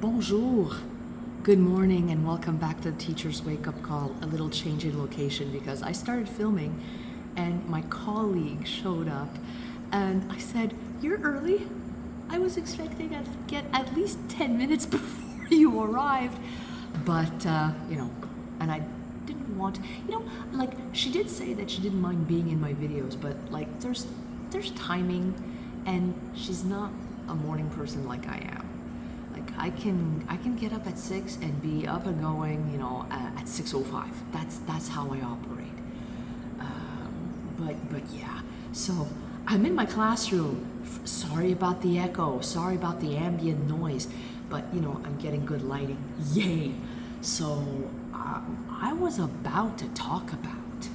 Bonjour. Good morning and welcome back to the Teacher's Wake Up Call. A little change in location because I started filming and my colleague showed up and I said, "You're early." I was expecting to get at least 10 minutes before you arrived. But, and I didn't want, she did say that she didn't mind being in my videos, but there's timing and she's not a morning person like I am. I can get up at 6 and be up and going, at 6:05. That's how I operate. But yeah. So I'm in my classroom. Sorry about the echo. Sorry about the ambient noise. But I'm getting good lighting. Yay! So I was about to talk about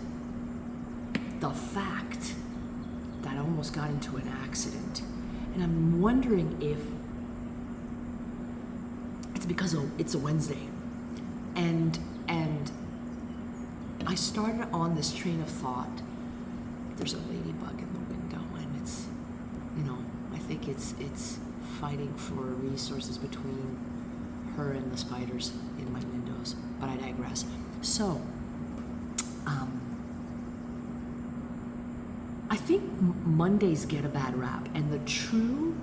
the fact that I almost got into an accident, and I'm wondering if it's because it's a Wednesday, and I started on this train of thought. There's a ladybug in the window, and it's, I think it's fighting for resources between her and the spiders in my windows. But I digress. So, I think Mondays get a bad rap, and the true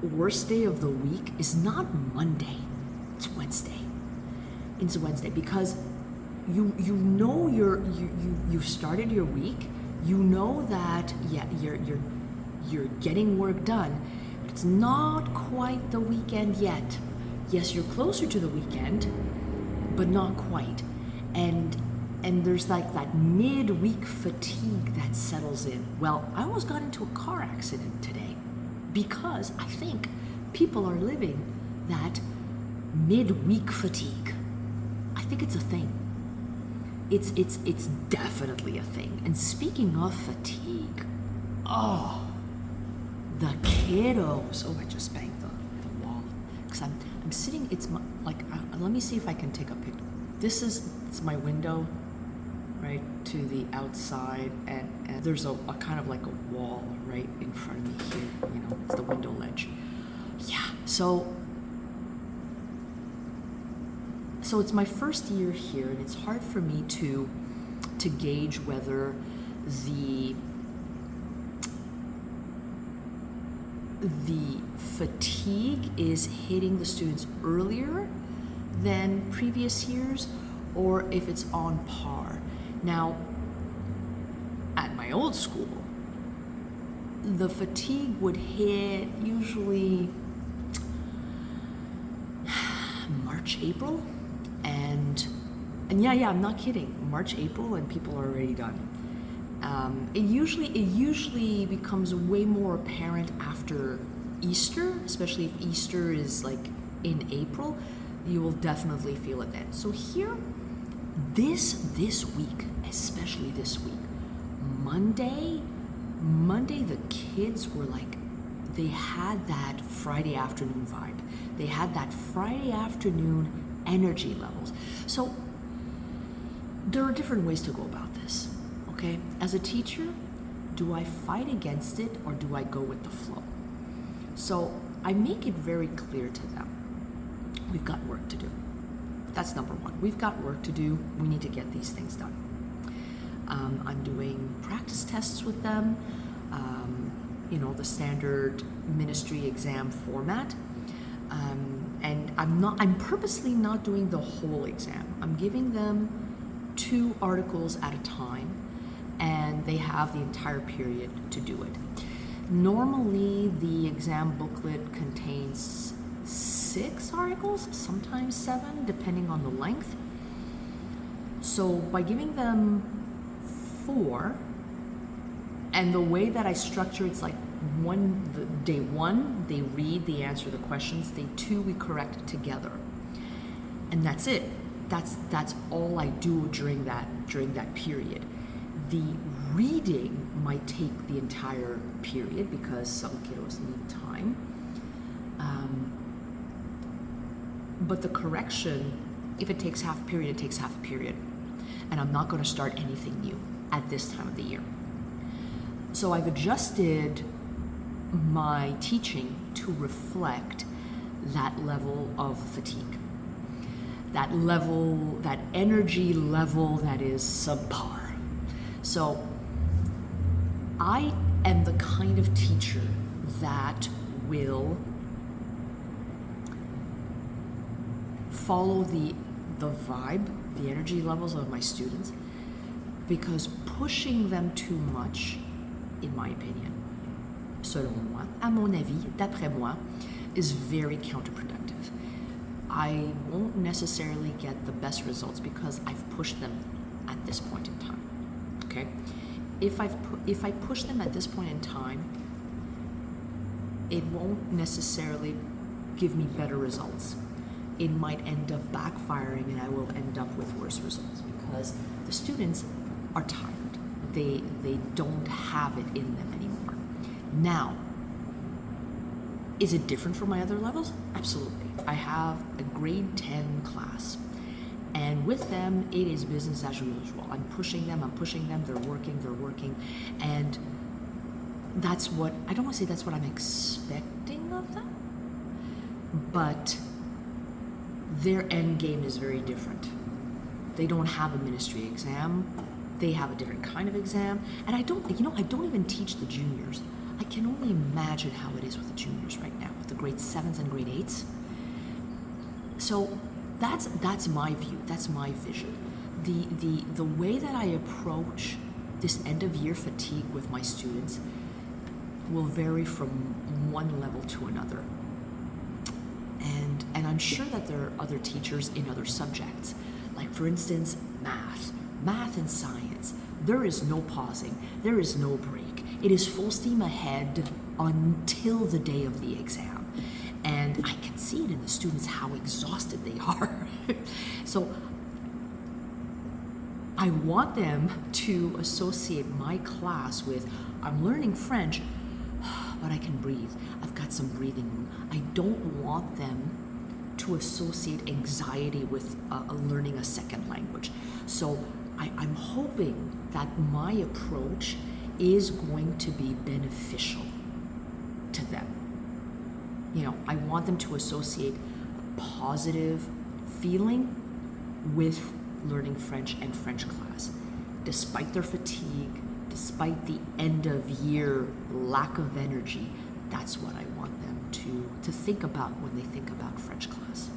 worst day of the week is not Monday, it's Wednesday. It's Wednesday because you've started your week. You know that you're getting work done, but it's not quite the weekend yet. Yes, you're closer to the weekend, but not quite. And there's that mid-week fatigue that settles in. Well, I almost got into a car accident today, because I think people are living that mid-week fatigue. I think it's a thing. It's definitely a thing. And speaking of fatigue, the kiddos. I just banged the wall because I'm sitting. Let me see if I can take a picture. It's my window, right to the outside, and there's a kind of like a wall right in front of me here. It's the window ledge. Yeah. So it's my first year here, and it's hard for me to gauge whether the fatigue is hitting the students earlier than previous years, or if it's on par. Now, at my old school, the fatigue would hit usually March, April, and yeah, I'm not kidding. March, April, and people are already done. It usually becomes way more apparent after Easter, especially if Easter is in April. You will definitely feel it then. So here, this week, especially this week, Monday, the kids were they had that Friday afternoon vibe. They had that Friday afternoon energy levels. So there are different ways to go about this, okay? As a teacher, do I fight against it or do I go with the flow? So I make it very clear to them, we've got work to do. That's number one. We've got work to do. We need to get these things done. I'm doing practice tests with them, the standard ministry exam format. And I'm purposely not doing the whole exam. I'm giving them 2 articles at a time, and they have the entire period to do it. Normally, the exam booklet contains 6 articles, sometimes 7, depending on the length. So by giving them 4, and the way that I structure it's day 1, they read, they answer the questions. Day 2, we correct together, and that's it. That's all I do during that period. The reading might take the entire period because some kiddos need time. But the correction, if it takes half a period, it takes half a period. And I'm not going to start anything new at this time of the year. So I've adjusted my teaching to reflect that level of fatigue, that level, that energy level that is subpar. So I am the kind of teacher that will follow the vibe, the energy levels of my students, because pushing them too much, in my opinion, selon moi, à mon avis, d'après moi, is very counterproductive. I won't necessarily get the best results because I've pushed them at this point in time. Okay? If I push them at this point in time, it won't necessarily give me better results. It might end up backfiring and I will end up with worse results because the students are tired. They don't have it in them anymore. Now, is it different from my other levels? Absolutely. I have a grade 10 class. And with them, it is business as usual. I'm pushing them, they're working. And that's what, I don't want to say that's what I'm expecting of them, but their end game is very different. They don't have a ministry exam. They have a different kind of exam. And I don't even teach the juniors. I can only imagine how it is with the juniors right now, with the grade 7s and grade 8s. So that's my view, that's my vision. The way that I approach this end of year fatigue with my students will vary from one level to another. And I'm sure that there are other teachers in other subjects, like for instance, math and science. There is no pausing, there is no break. It is full steam ahead until the day of the exam. And I can see it in the students how exhausted they are. So I want them to associate my class with, I'm learning French, but I can breathe. I've got some breathing room. I don't want them to associate anxiety with learning a second language. So I'm hoping that my approach is going to be beneficial to them. You know, I want them to associate a positive feeling with learning French and French class, despite their fatigue, despite the end of year lack of energy. That's what I want them to think about when they think about French class.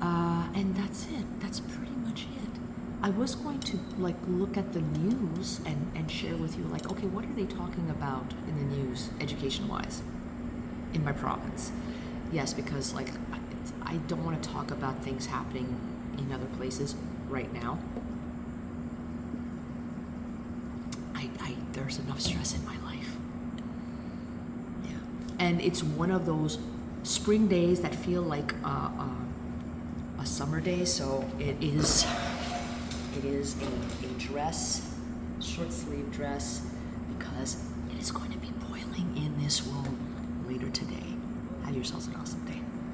And that's it. That's pretty much it. I was going to look at the news and share with you okay, what are they talking about in the news education-wise in my province? Yes, because I don't want to talk about things happening in other places right now. There's enough stress in my life. Yeah. And it's one of those spring days that feel like a summer day, so it is a dress, short sleeve dress, because it is going to be boiling in this room later today. Have yourselves an awesome day.